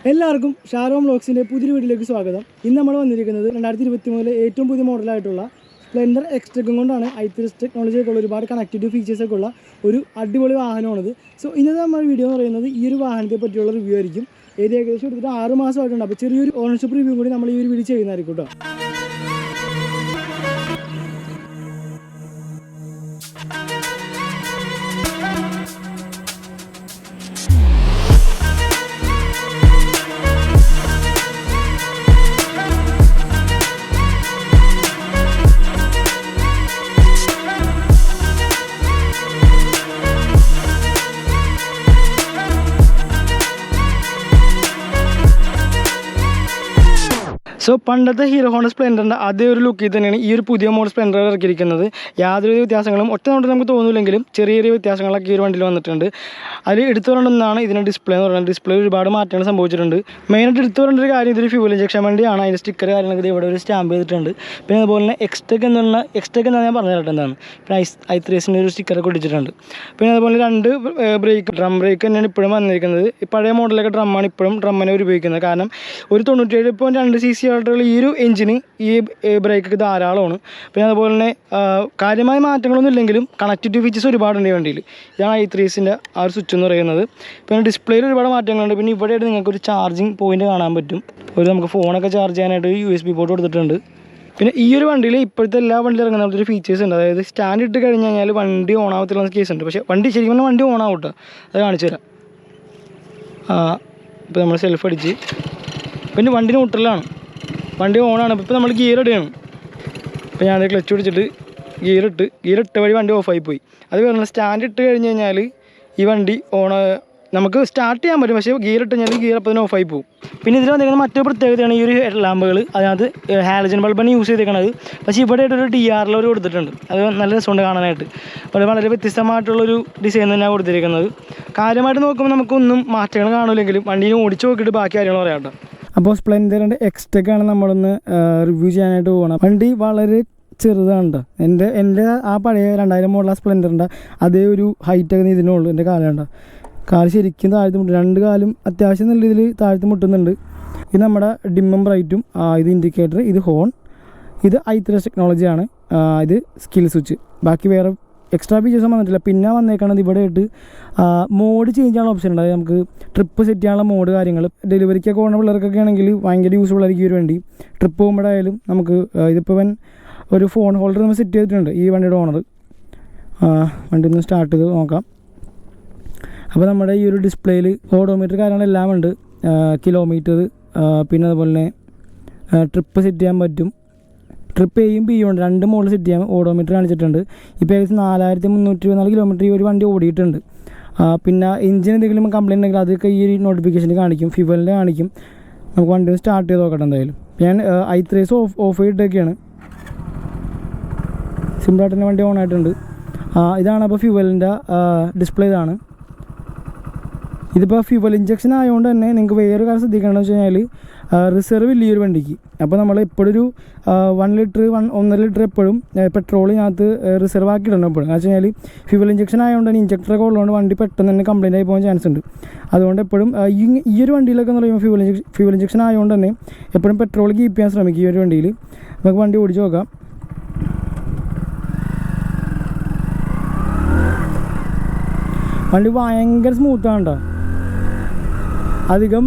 എല്ലാവർക്കും ഷാരോൺവ്ലോഗ്സിൻ്റെ പുതിയ വീഡിയോയിലേക്ക് സ്വാഗതം. ഇന്ന് നമ്മൾ വന്നിരിക്കുന്നത് 2023 ഏറ്റവും പുതിയ മോഡലായിട്ടുള്ള സ്പ്ലെൻഡർ എക്സ്റ്റെക്കും കൊണ്ടാണ്. i3 ടെക്നോളജിയൊക്കെയുള്ള ഒരുപാട് കണക്റ്റിവിറ്റി ഫീച്ചേഴ്സൊക്കെ ഉള്ള ഒരു അടിപൊളി വാഹനമാണിത്. സോ ഇന്നത്തെ നമ്മുടെ വീഡിയോ എന്ന് പറയുന്നത് ഈ ഒരു വാഹനത്തെ പറ്റിയുള്ള റിവ്യൂ ആയിരിക്കും. ഏകദേശം എടുത്തിട്ട് 6 മാസമായിട്ടുണ്ട്. അപ്പോൾ ചെറിയൊരു ഓണർഷിപ്പ് റിവ്യൂ കൂടി നമ്മൾ ഈ ഒരു വീഡിയോ ചെയ്യുന്നതായിരിക്കും കേട്ടോ. സോ പണ്ടത്തെ ഹീറോ ഹോണ്ട സ്പ്ലെൻഡറിൻ്റെ അതേ ഒരു ലുക്കിൽ തന്നെയാണ് ഈ ഒരു പുതിയ മോഡൽ സ്പ്ലെൻഡർ ഇറക്കിയിരിക്കുന്നത്. യാതൊരു വ്യത്യാസങ്ങളും ഒറ്റ നോട്ട് നമുക്ക് തോന്നില്ലെങ്കിലും ചെറിയ ചെറിയ വ്യത്യാസങ്ങളൊക്കെ ഈ ഒരു വണ്ടിയിൽ വന്നിട്ടുണ്ട്. അതിൽ എടുത്തു പറയേണ്ടതാണ് ഇതിൻ്റെ ഡിസ്പ്ലേ എന്ന് പറയുന്നത്. ഡിസ്പ്ലേ ഒരുപാട് മാറ്റങ്ങൾ സംഭവിച്ചിട്ടുണ്ട്. മെയിനായിട്ട് എടുത്തു പറയേണ്ട ഒരു കാര്യം ഇതൊരു ഫ്യൂൽ ഇഞ്ചക്ഷൻ വണ്ടിയാണ്. അതിൻ്റെ സ്റ്റിക്കർ കാര്യങ്ങളൊക്കെ ഇവിടെ ഒരു സ്റ്റാമ്പ് ചെയ്തിട്ടുണ്ട്. പിന്നെ അതുപോലെ തന്നെ എക്സ്റ്റെക് എന്താണെന്ന് ഞാൻ പറഞ്ഞു തരട്ടെ എന്താണ്. പിന്നെ i3 ഒരു സ്റ്റിക്കറൊക്കെ ഒട്ടിച്ചിട്ടുണ്ട്. പിന്നെ അതുപോലെ 2 ബ്രേക്ക് ഡ്രം ബ്രേക്ക് തന്നെയാണ് ഇപ്പോഴും വന്നിരിക്കുന്നത്. പഴയ മോഡലൊക്കെ ഡ്രമ്മാണ് ഇപ്പോഴും ഡ്രമ്മിനെ ഉപയോഗിക്കുന്നത്. കാരണം ഒരു 97.2 cc ഈ ഒരു എഞ്ചിന് ഈ ബ്രേക്കൊക്കെ ധാരാളമാണ്. പിന്നെ അതുപോലെ തന്നെ കാര്യമായ മാറ്റങ്ങളൊന്നും ഇല്ലെങ്കിലും കണക്റ്റിവിറ്റി ഫീച്ചേഴ്സ് ഒരുപാടുണ്ട് ഈ വണ്ടിയിൽ. ഇതാണ് i3 ആ ഒരു സ്വിച്ച് എന്ന് പറയുന്നത്. പിന്നെ ഡിസ്പ്ലേയിൽ ഒരുപാട് മാറ്റങ്ങളുണ്ട്. പിന്നെ ഇവിടെയായിട്ട് നിങ്ങൾക്കൊരു ചാർജിങ് പോയിന്റ് കാണാൻ പറ്റും. നമുക്ക് ഫോണൊക്കെ ചാർജ് ചെയ്യാനായിട്ട് USB പോർട്ട് കൊടുത്തിട്ടുണ്ട്. പിന്നെ ഈ ഒരു വണ്ടിയിൽ ഇപ്പോഴത്തെ എല്ലാ വണ്ടിയിലും ഇറങ്ങുന്ന ഒരു ഫീച്ചേഴ്സ് ഉണ്ട്. അതായത് സ്റ്റാൻഡ് ഇട്ട് കഴിഞ്ഞ് കഴിഞ്ഞാൽ വണ്ടി ഓൺ ആവത്തില്ല കേസ് ഉണ്ട്. പക്ഷേ വണ്ടി ശരിക്കും പറഞ്ഞാൽ വണ്ടി ഓൺ ആവട്ടെ, അത് കാണിച്ചു തരാം. ഇപ്പോൾ നമ്മൾ സെൽഫ് അടിച്ച് പിന്നെ വണ്ടി ന്യൂട്രലാണ്, വണ്ടി ഓണാണ്. ഇപ്പോൾ നമ്മൾ ഗിയർ ഇടുകയാണ്. ഇപ്പോൾ ഞാൻ ക്ലച്ച് പിടിച്ചിട്ട് ഗിയർ ഇട്ട വഴി വണ്ടി ഓഫായി പോയി. അത് പറഞ്ഞാൽ സ്റ്റാൻഡ് ഇട്ട് കഴിഞ്ഞ് കഴിഞ്ഞാൽ ഈ വണ്ടി നമുക്ക് സ്റ്റാർട്ട് ചെയ്യാൻ പറ്റും. പക്ഷേ ഗിയർ ഇട്ട് കഴിഞ്ഞാൽ ഗിയർ അപ്പോൾ തന്നെ ഓഫായി പോകും. പിന്നെ ഇതിൽ വന്നിരിക്കുന്ന മറ്റൊരു പ്രത്യേകതയാണ് ഈ ഒരു ഹെഡ് ലാമ്പുകൾ. അതിനകത്ത് ഹാലജൻ ബൾബാണ് യൂസ് ചെയ്തേക്കണത്. പക്ഷേ ഇവിടെ ആയിട്ടൊരു DRL കൊടുത്തിട്ടുണ്ട്. അത് നല്ല രസമുണ്ട് കാണാനായിട്ട്. അപ്പോൾ വളരെ വ്യത്യസ്തമായിട്ടുള്ളൊരു ഡിസൈൻ തന്നെയാണ് കൊടുത്തിരിക്കുന്നത്. കാര്യമായിട്ട് നോക്കുമ്പോൾ നമുക്കൊന്നും മാറ്റങ്ങൾ കാണില്ലെങ്കിലും വണ്ടിയെ ഓടിച്ച് നോക്കിയിട്ട് ബാക്കി കാര്യങ്ങൾ പറയാം കേട്ടോ. അപ്പോൾ സ്പ്ലെൻഡറിൻ്റെ എക്സ്റ്റെക്കാണ് നമ്മളൊന്ന് റിവ്യൂ ചെയ്യാനായിട്ട് പോകണം. വണ്ടി വളരെ ചെറുതാണ്. എൻ്റെ ആ പഴയ 2000 മോഡൽ സ്പ്ലെൻഡറിൻ്റെ അതേ ഒരു ഹൈറ്റൊക്കെ ഇതിനുള്ളൂ. എൻ്റെ കാലുണ്ട്, കാല് ശരിക്കും താഴ്ത്തി മുട്ടും. 2 കാലും അത്യാവശ്യം നല്ല രീതിയിൽ താഴ്ത്തി മുട്ടുന്നുണ്ട്. ഇത് നമ്മുടെ ഡിമ്മും ബ്രൈറ്റും, ഇത് ഇൻഡിക്കേറ്റർ, ഇത് ഹോൺ, ഇത് i3 ടെക്നോളജിയാണ്, ഇത് സ്കിൽ സ്വിച്ച്. ബാക്കി വേറെ എക്സ്ട്രാ ഫീച്ചേഴ്സും വന്നിട്ടില്ല. പിന്നെ വന്നേക്കാണത് ഇവിടെ ആയിട്ട് മോഡ് ചേഞ്ച് ചെയ്യാനുള്ള ഓപ്ഷൻ ഉണ്ട്. അതായത് നമുക്ക് ട്രിപ്പ് സെറ്റ് ചെയ്യാനുള്ള മോഡ് കാര്യങ്ങൾ. ഡെലിവറിക്കൊക്കെ പോകുന്ന പിള്ളേർക്കൊക്കെ ആണെങ്കിൽ ഭയങ്കര യൂസ്ഫുൾ ആയിരിക്കും ഈ ഒരു വണ്ടി. ട്രിപ്പ് പോകുമ്പോഴായാലും നമുക്ക് ഇതിപ്പോൾ ഒരു ഫോൺ ഹോൾഡർ നമ്മൾ സെറ്റ് ചെയ്തിട്ടുണ്ട് ഈ വണ്ടിയുടെ ഓണർ. വണ്ടി ഒന്ന് സ്റ്റാർട്ട് ചെയ്ത് നോക്കാം. അപ്പോൾ നമ്മുടെ ഈ ഒരു ഡിസ്പ്ലേയിൽ ഓഡോമീറ്റർ കാര്യങ്ങളെല്ലാം ഉണ്ട്. കിലോമീറ്റർ, പിന്നെ അതുപോലെ തന്നെ ട്രിപ്പ് സെറ്റ് ചെയ്യാൻ പറ്റും. ട്രിപ്പ് Aയും Bയും ഉണ്ട്. 2 മോഡൽ സെറ്റ് ചെയ്യാൻ ഓഡോമീറ്റർ കാണിച്ചിട്ടുണ്ട്. ഇപ്പോൾ ഏകദേശം 4324 കിലോമീറ്റർ ഈ ഒരു വണ്ടി ഓടിയിട്ടുണ്ട്. പിന്നെ എഞ്ചിൻ എന്തെങ്കിലും കംപ്ലയിൻ്റ് ഉണ്ടെങ്കിൽ അതൊക്കെ ഈ ഒരു നോട്ടിഫിക്കേഷനിൽ കാണിക്കും. ഫ്യൂവലിൻ്റെ കാണിക്കും. നമുക്ക് വണ്ടി ഒന്ന് സ്റ്റാർട്ട് ചെയ്ത് നോക്കട്ടെ. എന്തായാലും ഞാൻ i3 ഓഫ് ചെയ്തിട്ടൊക്കെയാണ്. സിമ്പിളായിട്ട് തന്നെ വണ്ടി ഓൺ ആയിട്ടുണ്ട്. ഇതാണ് അപ്പോൾ ഫ്യൂവലിൻ്റെ ഡിസ്പ്ലേ. ഇതാണ് ഇതിപ്പോൾ ഫ്യൂവൽ ഇഞ്ചക്ഷൻ ആയതുകൊണ്ട് തന്നെ നിങ്ങൾക്ക് വേറൊരു കാര്യം ശ്രദ്ധിക്കണമെന്ന് വെച്ച് കഴിഞ്ഞാൽ റിസർവ് ഇല്ല ഈ ഒരു വണ്ടിക്ക്. അപ്പോൾ നമ്മൾ എപ്പോഴും ഒരു 1 ലിറ്റർ 1.5 ലിറ്റർ എപ്പോഴും പെട്രോളിനകത്ത് റിസർവ് ആക്കി ഇടണം എപ്പോഴും. എന്ന് വെച്ച് കഴിഞ്ഞാൽ ഫ്യൂവൽ ഇഞ്ചക്ഷൻ ആയതുകൊണ്ട് തന്നെ ഇഞ്ചക്ടറൊക്കെ ഉള്ളതുകൊണ്ട് വണ്ടി പെട്ടെന്ന് തന്നെ കംപ്ലയിൻ്റ് ആയി പോകാൻ ചാൻസ് ഉണ്ട്. അതുകൊണ്ട് എപ്പോഴും ഈ ഒരു വണ്ടിയിലൊക്കെ എന്ന് പറയുമ്പോൾ ഫ്യൂവൽ ഇഞ്ചക്ഷൻ ആയതുകൊണ്ട് തന്നെ എപ്പോഴും പെട്രോൾ കീപ്പ് ചെയ്യാൻ ശ്രമിക്കും ഈ ഒരു വണ്ടിയിൽ. നമുക്ക് വണ്ടി ഓടിച്ച് നോക്കാം. വണ്ടി ഭയങ്കര സ്മൂത്താണ് കേട്ടോ. അധികം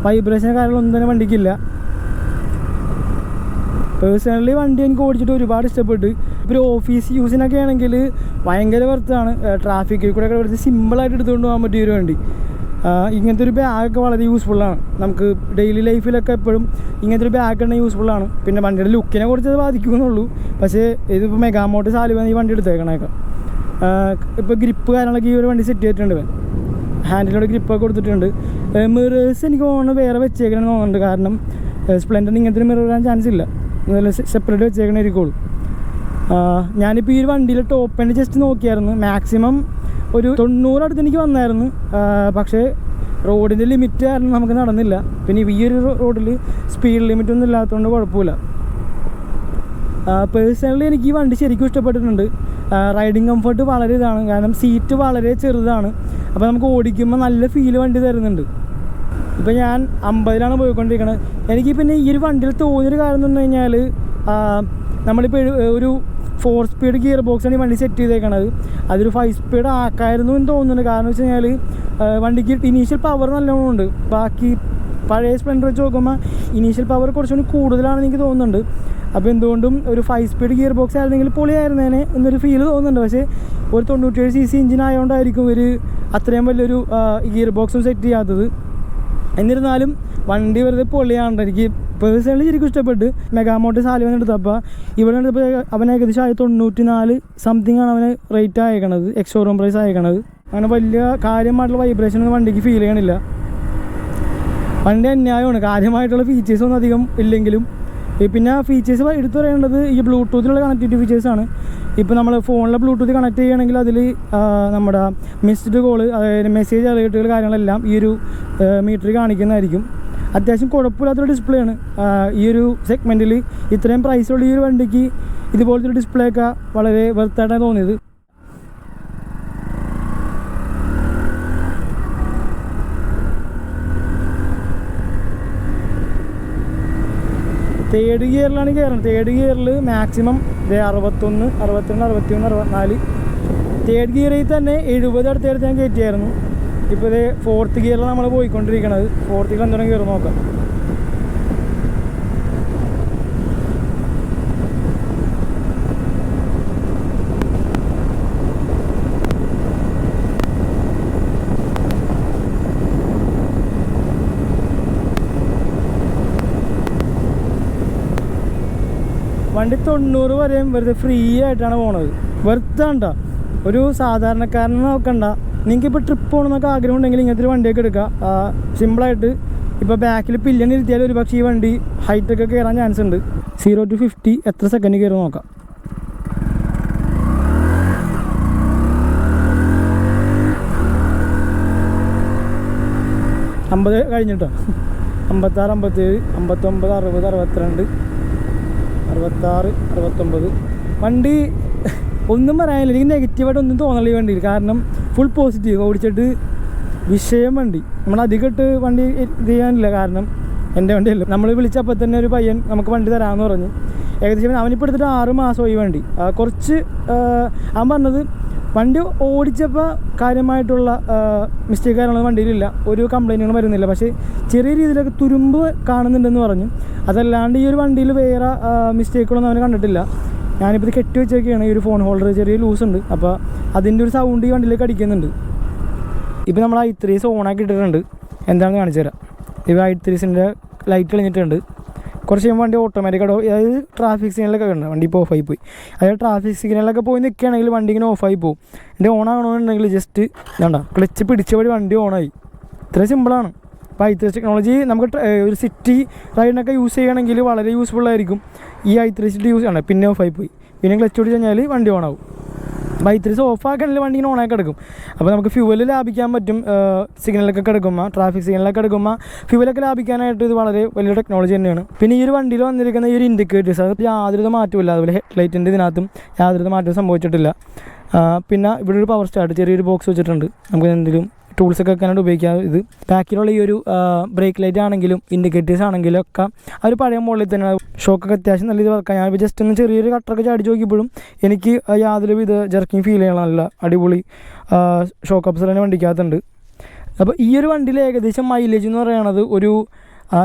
വൈബ്രേഷൻ കാര്യങ്ങളൊന്നും തന്നെ വണ്ടിക്കില്ല. പേഴ്സണലി വണ്ടി എനിക്ക് ഓടിച്ചിട്ട് ഒരുപാട് ഇഷ്ടപ്പെട്ടു. ഇപ്പോൾ ഒരു ഓഫീസ് യൂസിനൊക്കെ ആണെങ്കിൽ ഭയങ്കര വർത്താണ്. ട്രാഫിക്കിൽ കൂടെ ഒക്കെ സിമ്പിളായിട്ട് എടുത്തുകൊണ്ട് പോകാൻ പറ്റിയ ഒരു വണ്ടി. ഇങ്ങനത്തെ ഒരു ബാഗൊക്കെ വളരെ യൂസ്ഫുള്ളാണ്. നമുക്ക് ഡെയിലി ലൈഫിലൊക്കെ എപ്പോഴും ഇങ്ങനത്തെ ഒരു ബാഗ് തന്നെ യൂസ്ഫുള്ളാണ്. പിന്നെ വണ്ടിയുടെ ലുക്കിനെ കുറിച്ച് അത് ബാധിക്കുമെന്നുള്ളൂ. പക്ഷേ ഇതിപ്പോൾ മെഗാമോട്ട് സാലിവാണ് ഈ വണ്ടി എടുത്തേക്കണേക്കാം. ഇപ്പോൾ ഗ്രിപ്പ് കാര്യങ്ങളൊക്കെ ഈ ഒരു വണ്ടി സെറ്റ് ചെയ്തിട്ടുണ്ട്. ഹാൻഡിലോട് ഗ്രിപ്പൊക്കെ കൊടുത്തിട്ടുണ്ട്. മിറേഴ്സ് എനിക്ക് തോന്നുന്നു വേറെ വെച്ചേക്കണമെന്ന് തോന്നുന്നുണ്ട്. കാരണം സ്പ്ലെൻഡറിന് ഇങ്ങനത്തെ ഒരു മിറർ വരാൻ ചാൻസ് ഇല്ല. സെപ്പറേറ്റ് വെച്ചേക്കണായിരിക്കുള്ളൂ. ഞാനിപ്പോൾ ഈ ഒരു വണ്ടിയിൽ ടോപ്പ് എൻഡ് ജസ്റ്റ് നോക്കിയായിരുന്നു. മാക്സിമം ഒരു 90 അടുത്ത് എനിക്ക് വന്നായിരുന്നു. പക്ഷേ റോഡിൻ്റെ ലിമിറ്റ് കാരണം നമുക്ക് നടന്നില്ല. പിന്നെ ഈ ഒരു റോഡിൽ സ്പീഡ് ലിമിറ്റ് ഒന്നും ഇല്ലാത്തതുകൊണ്ട് കുഴപ്പമില്ല. പേഴ്സണലി എനിക്ക് ഈ വണ്ടി ശരിക്കും ഇഷ്ടപ്പെട്ടിട്ടുണ്ട്. റൈഡിങ് കംഫർട്ട് വളരെ കാരണം സീറ്റ് വളരെ ചെറുതാണ്. അപ്പോൾ നമുക്ക് ഓടിക്കുമ്പോൾ നല്ല ഫീൽ വണ്ടി തരുന്നുണ്ട്. ഇപ്പോൾ ഞാൻ 50-ലാണ് പോയിക്കൊണ്ടിരിക്കുന്നത്. എനിക്ക് പിന്നെ ഈ ഒരു വണ്ടിയിൽ തോന്നിയൊരു കാര്യം എന്ന് പറഞ്ഞു കഴിഞ്ഞാൽ നമ്മളിപ്പോൾ ഒരു 4 സ്പീഡ് ഗിയർ ബോക്സാണ് ഈ വണ്ടി സെറ്റ് ചെയ്തേക്കണത്. അതൊരു 5 സ്പീഡ് ആക്കായിരുന്നു എന്ന് തോന്നുന്നുണ്ട്. കാരണം വെച്ച് കഴിഞ്ഞാൽ വണ്ടിക്ക് ഇനീഷ്യൽ പവർ നല്ലോണം ഉണ്ട്. ബാക്കി പഴയ സ്പ്ലെൻഡർ വെച്ച് നോക്കുമ്പോൾ ഇനീഷ്യൽ പവർ കുറച്ചുകൂടി കൂടുതലാണെന്ന് എനിക്ക് തോന്നുന്നുണ്ട്. അപ്പോൾ എന്തുകൊണ്ടും ഒരു 5 സ്പീഡ് ഗിയർ ബോക്സ് ആയിരുന്നെങ്കിൽ പൊളിയായിരുന്നേനെ എന്നൊരു ഫീൽ തോന്നുന്നുണ്ട്. പക്ഷേ ഒരു 97 cc എഞ്ചിൻ ആയതുകൊണ്ടായിരിക്കും ഒരു അത്രയും വലിയൊരു ഗിയർ ബോക്സും സെറ്റ് ചെയ്യാത്തത്. എന്നിരുന്നാലും വണ്ടി വെറുതെ പൊളിയാണ്ട്. എനിക്ക് പേഴ്സണലി ശരിക്കും ഇഷ്ടപ്പെട്ട്. മെഗാമോട്ട് സാലിവൻ എടുത്തപ്പോൾ ഇവിടെ എടുത്തപ്പോൾ അവൻ ഏകദേശം 94 സംതിങ് ആണ് അവന് റേറ്റ് അയക്കണത്, എക്സ് ഷോറൂം പ്രൈസ് അയക്കണത്. അങ്ങനെ വലിയ കാര്യമായിട്ടുള്ള വൈബ്രേഷൻ ഒന്നും വണ്ടിക്ക് ഫീൽ ചെയ്യണില്ല. വണ്ടി അന്യായമാണ്. കാര്യമായിട്ടുള്ള ഫീച്ചേഴ്സൊന്നും അധികം ഇല്ലെങ്കിലും പിന്നെ ഫീച്ചേഴ്സ് എടുത്തു പറയേണ്ടത് ഈ ബ്ലൂടൂത്തിലുള്ള കണക്ടിവിറ്റി ഫീച്ചേഴ്സാണ്. ഇപ്പോൾ നമ്മൾ ഫോണിലെ ബ്ലൂടൂത്ത് കണക്ട് ചെയ്യുകയാണെങ്കിൽ അതിൽ നമ്മുടെ മിസ്ഡ് കോള്, അതായത് മെസ്സേജ് അലേർട്ടുകൾ കാര്യങ്ങളെല്ലാം ഈ ഒരു മീറ്ററിൽ കാണിക്കുന്നതായിരിക്കും. അത്യാവശ്യം കുഴപ്പമില്ലാത്തൊരു ഡിസ്പ്ലേ ആണ്. ഈ ഒരു സെഗ്മെൻറ്റിൽ ഇത്രയും പ്രൈസുള്ള ഈ ഒരു വണ്ടിക്ക് ഇതുപോലത്തെ ഒരു ഡിസ്പ്ലേ ഒക്കെ വളരെ വെർത്തായിട്ടാണ് തോന്നിയത്. തേർഡ് ഗിയറിലാണ് കയറുന്നത്. തേർഡ് ഗിയറിൽ മാക്സിമം 61, 62, 61, 64. തേർഡ് ഗിയറിൽ തന്നെ 70 അടുത്തേക്ക് ഞാൻ കയറ്റിയായിരുന്നു. ഇപ്പോൾ ഇത് 4th ഗിയറിലാണ് നമ്മൾ പോയിക്കൊണ്ടിരിക്കുന്നത്. 4th ഗിയർ എന്തോരം കയറി നോക്കാം. വണ്ടി 90 വരെയും വെറുതെ ഫ്രീ ആയിട്ടാണ് പോണത്. വെറുത്താണ്ട, ഒരു സാധാരണക്കാരനെ നോക്കണ്ട. നിങ്ങൾക്കിപ്പോൾ ട്രിപ്പ് പോകണമെന്നൊക്കെ ആഗ്രഹം ഉണ്ടെങ്കിൽ ഇങ്ങനത്തെ ഒരു വണ്ടിയൊക്കെ എടുക്കുക. സിമ്പിളായിട്ട് ഇപ്പോൾ ബാക്കിൽ പില്ലൻ ഇരുത്തിയാലും ഒരു പക്ഷേ ഈ വണ്ടി ഹൈറ്റൊക്കെ കയറാൻ ചാൻസ് ഉണ്ട്. 0 to 50 എത്ര സെക്കൻഡ് കയറി നോക്കാം. അമ്പത് കഴിഞ്ഞിട്ടോ. 56, 57, 59, 60, 62, 66, 69. വണ്ടി ഒന്നും പറയാനില്ല. എനിക്ക് നെഗറ്റീവായിട്ട് ഒന്നും തോന്നില്ല ഈ വണ്ടിയിൽ. കാരണം ഫുൾ പോസിറ്റീവ്. ഓടിച്ചിട്ട് വിഷയം വണ്ടി. നമ്മളധികമായിട്ട് വണ്ടി ഇത് ചെയ്യാനില്ല. കാരണം എൻ്റെ വണ്ടിയല്ല. നമ്മൾ വിളിച്ചപ്പോൾ തന്നെ ഒരു പയ്യൻ നമുക്ക് വണ്ടി തരാമെന്ന് പറഞ്ഞു. ഏകദേശം അവനിപ്പോൾ എടുത്തിട്ട് 6 മാസമായി വണ്ടി. കുറച്ച് അവൻ പറഞ്ഞത് വണ്ടി ഓടിച്ചപ്പോൾ കാര്യമായിട്ടുള്ള മിസ്റ്റേക്ക് കാര്യങ്ങളൊന്നും വണ്ടിയിലില്ല, ഒരു കംപ്ലൈൻറ്റുകളും വരുന്നില്ല. പക്ഷേ ചെറിയ രീതിയിലൊക്കെ തുരുമ്പ് കാണുന്നുണ്ടെന്ന് പറഞ്ഞു. അതല്ലാണ്ട് ഈ ഒരു വണ്ടിയിൽ വേറെ മിസ്റ്റേക്കുകളൊന്നും അവന് കണ്ടിട്ടില്ല. ഞാനിപ്പോൾ ഇത് കെട്ടി വെച്ചൊക്കെയാണ്. ഈ ഒരു ഫോൺ ഹോൾഡർ ചെറിയ ലൂസ് ഉണ്ട്. അപ്പോൾ അതിൻ്റെ ഒരു സൗണ്ട് ഈ വണ്ടിയിലേക്ക് അടിക്കുന്നുണ്ട്. ഇപ്പോൾ നമ്മൾ i3 ഓണാക്കി ഇട്ടിട്ടുണ്ട്. എന്താണെന്ന് കാണിച്ചു തരാം. ഇപ്പോൾ i3 ലൈറ്റ് കളിഞ്ഞിട്ടുണ്ട്. കുറച്ച് കഴിയുമ്പോൾ വണ്ടി ഓട്ടോമാറ്റിക്കായിട്ട്, അതായത് ട്രാഫിക് സിഗ്നലൊക്കെ ഉണ്ട്, വണ്ടി ഇപ്പോൾ ഓഫായി പോയി. അതായത് ട്രാഫിക് സിഗ്നലൊക്കെ പോയി നിൽക്കുകയാണെങ്കിൽ വണ്ടി ഇങ്ങനെ ഓഫായി പോകും. എൻ്റെ ഓണാകണമെന്നുണ്ടെങ്കിൽ ജസ്റ്റ് വേണ്ട ക്ലച്ച് പിടിച്ച വഴി വണ്ടി ഓണായി. ഇത്ര സിമ്പിളാണ്. അപ്പോൾ i3 ടെക്നോളജി നമുക്ക് ഒരു സിറ്റി റൈഡിനൊക്കെ യൂസ് ചെയ്യുകയാണെങ്കിൽ വളരെ യൂസ്ഫുള്ളായിരിക്കും. ഈ i3 യൂസ് ചെയ്യണം. പിന്നെ ഓഫായി പോയി, പിന്നെ ക്ലച്ച് പിടിച്ച് കഴിഞ്ഞാൽ വണ്ടി ഓണാവും. അപ്പോൾ i3 ഓഫാക്കണമെങ്കിൽ വണ്ടി ഇങ്ങനെ ഓണാക്കി കിടക്കും. അപ്പോൾ നമുക്ക് ഫ്യൂവൽ ലാഭിക്കാൻ പറ്റും. സിഗ്നലൊക്കെ കിടക്കുമ്പോൾ, ട്രാഫിക് സിഗ്നലൊക്കെ കിടക്കുമ്പോൾ ഫ്യൂവലൊക്കെ ലാഭിക്കാനായിട്ട് ഇത് വളരെ വലിയ ടെക്നോളജി തന്നെയാണ്. പിന്നെ ഈ ഒരു വണ്ടിയിൽ വന്നിരിക്കുന്ന ഈ ഒരു ഇൻഡിക്കേറ്റേഴ്സ്, അത് യാതൊരു മാറ്റമില്ല. അതുപോലെ ഹെഡ്ലൈറ്റിൻ്റെ ഇതിനകത്തും യാതൊരു മാറ്റവും സംഭവിച്ചിട്ടില്ല. പിന്നെ ഇവിടെ ഒരു പവർ സ്റ്റാർട്ട് ചെറിയൊരു ബോക്സ് വെച്ചിട്ടുണ്ട്. നമുക്ക് എന്തെങ്കിലും ടൂൾസൊക്കെ വെക്കാനായിട്ട് ഉപയോഗിക്കാം. ഇത് ബാക്കിലുള്ള ഈ ഒരു ബ്രേക്ക് ലൈറ്റ് ആണെങ്കിലും ഇൻഡിക്കേറ്റേഴ്സ് ആണെങ്കിലും ഒക്കെ ആ ഒരു പഴയ മോഡലിൽ തന്നെ. ഷോക്കൊക്കെ അത്യാവശ്യം നല്ല ഇത് വർക്കാം. ഞാൻ ജസ്റ്റ് ഒന്ന് ചെറിയൊരു കട്ടറൊക്കെ ചാടിച്ച് നോക്കിയപ്പോഴും എനിക്ക് യാതൊരു വിധ ജർക്കിങ് ഫീൽ ചെയ്യണം. നല്ല അടിപൊളി ഷോക്ക് അബ്സർ തന്നെ വണ്ടിക്കകത്തുണ്ട്. അപ്പോൾ ഈ ഒരു വണ്ടിയിൽ ഏകദേശം മൈലേജ് എന്ന് പറയുന്നത്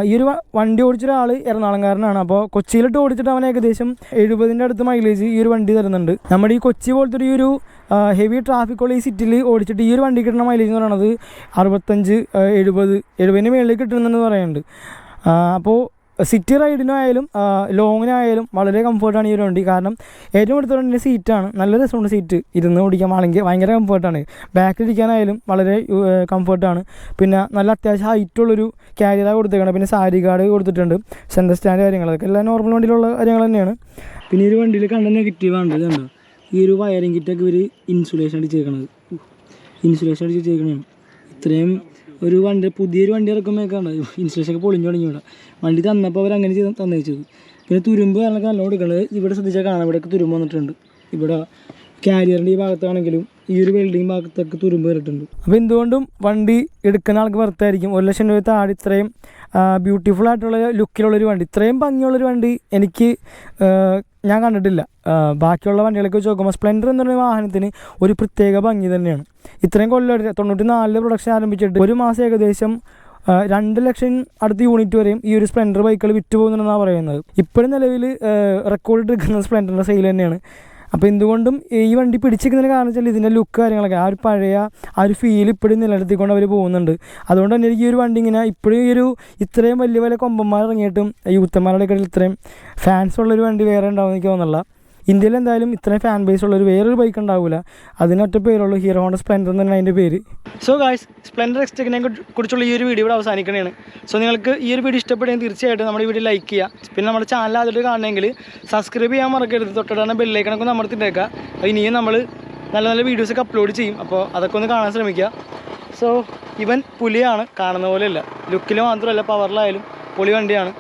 ഈ ഒരു വണ്ടി ഓടിച്ചൊരാൾ എറണാകുളംകാരനാണ്. അപ്പോൾ കൊച്ചിയിലിട്ട് ഓടിച്ചിട്ട് അവൻ ഏകദേശം 70ൻ്റെ അടുത്ത് മൈലേജ് ഈ ഒരു വണ്ടി തരുന്നുണ്ട്. നമ്മുടെ ഈ കൊച്ചി പോലത്തെ ഈ ഒരു ഹെവി ട്രാഫിക്കുള്ള ഈ സിറ്റിയിൽ ഓടിച്ചിട്ട് ഈ ഒരു വണ്ടി കിട്ടുന്ന മൈലേജ് എന്ന് പറയുന്നത് 65, 70 മേളിലേക്ക് കിട്ടുന്നുണ്ടെന്ന് പറയുന്നുണ്ട്. അപ്പോൾ സിറ്റി റൈഡിനായാലും ലോങ്ങിനായാലും വളരെ കംഫർട്ടാണ് ഈ ഒരു വണ്ടി. കാരണം ഏറ്റവും അടുത്ത വണ്ടിൻ്റെ സീറ്റാണ്, നല്ല രസമുണ്ട് സീറ്റ്. ഇരുന്ന് ഓടിക്കാൻ ആണെങ്കിൽ ഭയങ്കര കംഫർട്ടാണ്. ബാക്കിലിരിക്കാനായാലും വളരെ കംഫർട്ടാണ്. പിന്നെ നല്ല അത്യാവശ്യം ഹൈറ്റുള്ളൊരു ക്യാരിയറാണ് കൊടുത്തേക്കണം. പിന്നെ സാരി ഗാർഡ് കൊടുത്തിട്ടുണ്ട്, സെൻറ്റർ സ്റ്റാൻഡ് കാര്യങ്ങളൊക്കെ എല്ലാം നോർമൽ വണ്ടിയിലുള്ള കാര്യങ്ങൾ തന്നെയാണ്. പിന്നെ ഈ ഒരു വണ്ടിയിൽ കണ്ട നെഗറ്റീവാണ് ഇതുണ്ടോ, ഈ ഒരു വയറിംഗ് കിറ്റൊക്കെ ഇവർ ഇൻസുലേഷൻ അടിച്ചേക്കണത്. ഇൻസുലേഷൻ അടിച്ച് വെച്ചേക്കണതാണ്. ഇത്രയും ഒരു വണ്ടി പുതിയൊരു വണ്ടി ഇറക്കുമ്പോഴേക്കാണ് ഇൻസുലേഷനൊക്കെ പൊളിഞ്ഞു തുടങ്ങി. ഇവിടെ വണ്ടി തന്നപ്പോൾ അവർ അങ്ങനെ ചെയ്ത് തന്നേച്ചത്. പിന്നെ തുരുമ്പ് കാരണമൊക്കെ നല്ലോണം കൊടുക്കണത്. ഇവിടെ ശ്രദ്ധിച്ചാൽ കാണാം, ഇവിടെയൊക്കെ തുരുമ്പ് വന്നിട്ടുണ്ട്. ഇവിടെ കാരിയറിൻ്റെ ഈ ഭാഗത്താണെങ്കിലും ഈ ഒരു വെൽഡിങ് ഭാഗത്തൊക്കെ തുരുമ്പ് കയറിയിട്ടുണ്ട്. അപ്പോൾ എന്തുകൊണ്ടും വണ്ടി എടുക്കുന്ന ആൾക്ക് വെറുത്തായിരിക്കും. 1 ലക്ഷം രൂപ താഴെ ഇത്രയും ബ്യൂട്ടിഫുൾ ആയിട്ടുള്ള ലുക്കിലുള്ളൊരു വണ്ടി, ഇത്രയും ഭംഗിയുള്ളൊരു വണ്ടി എനിക്ക് ഞാൻ കണ്ടിട്ടില്ല. ബാക്കിയുള്ള വണ്ടികളൊക്കെ വെച്ച് നോക്കുമ്പോൾ സ്പ്ലെൻഡർ എന്ന് പറയുന്ന വാഹനത്തിന് ഒരു പ്രത്യേക ഭംഗി തന്നെയാണ്. ഇത്രയും കൊല്ലം 94 പ്രൊഡക്ഷൻ ആരംഭിച്ചിട്ട് ഒരു മാസം ഏകദേശം 2 ലക്ഷം അടുത്ത യൂണിറ്റ് വരെയും ഈ ഒരു സ്പ്ലെൻഡർ ബൈക്കുകൾ വിറ്റ് പോകുന്നുണ്ടെന്നാണ് പറയുന്നത്. ഇപ്പോഴും നിലവിൽ റെക്കോർഡ് എടുക്കുന്ന സ്പ്ലെൻഡറിൻ്റെ സെയിൽ തന്നെയാണ്. അപ്പോൾ എന്തുകൊണ്ടും ഈ വണ്ടി പിടിച്ചിരിക്കുന്നതിന് കാരണം വെച്ചാൽ ഇതിൻ്റെ ലുക്ക് കാര്യങ്ങളൊക്കെ ആ ഒരു പഴയ ആ ഒരു ഫീൽ ഇപ്പോഴും നിലനിർത്തിക്കൊണ്ട് അവർ പോകുന്നുണ്ട്. അതുകൊണ്ട് തന്നെ എനിക്ക് ഈ ഒരു വണ്ടി ഇങ്ങനെ ഇപ്പോഴും ഈ ഒരു ഇത്രയും വലിയ വലിയ കൊമ്പന്മാർ ഇറങ്ങിയിട്ടും യൂത്തന്മാരുടെ ഇടയിൽ ഇത്രയും ഫാൻസ് ഉള്ളൊരു വണ്ടി വേറെ ഉണ്ടാവുമെന്ന് എനിക്ക് തോന്നുന്നില്ല. ഇന്ത്യയിൽ എന്തായാലും ഇത്രയും ഫാൻ ബേസ് ഉള്ളൊരു വേറൊരു ബൈക്ക് ഉണ്ടാവില്ല. അതിനൊറ്റ പേരുള്ളൂ, ഹീറോ ഹോണ്ട സ്പ്ലെൻഡർ എന്ന് തന്നെ അതിൻ്റെ പേര്. സോ ഗായ്സ്, സ്പ്ലെൻഡർ എക്സ്റ്റെക്കിനെ കുറിച്ചുള്ള ഈ ഒരു വീഡിയോ ഇവിടെ അവസാനിക്കണതാണ്. സോ നിങ്ങൾക്ക് ഈ ഒരു വീഡിയോ ഇഷ്ടപ്പെടുകയും തീർച്ചയായിട്ടും നമ്മുടെ ഈ വീഡിയോ ലൈക്ക് ചെയ്യുക. പിന്നെ നമ്മുടെ ചാനൽ ആദ്യമായിട്ട് കാണണമെങ്കിൽ സബ്സ്ക്രൈബ് ചെയ്യാൻ മറക്കരുത്. തൊട്ടടുത്ത ബെല്ലൈക്കണൊക്കെ അമർത്തിട്ടേക്കുക. അപ്പോൾ ഇനിയും നമ്മൾ നല്ല നല്ല വീഡിയോസൊക്കെ അപ്ലോഡ് ചെയ്യും. അപ്പോൾ അതൊക്കെ ഒന്ന് കാണാൻ ശ്രമിക്കുക. സോ ഇവൻ പുലിയാണ്, കാണുന്ന പോലെയല്ല, ലുക്കിൽ മാത്രമല്ല പവറിലായാലും പൊളി വണ്ടിയാണ്.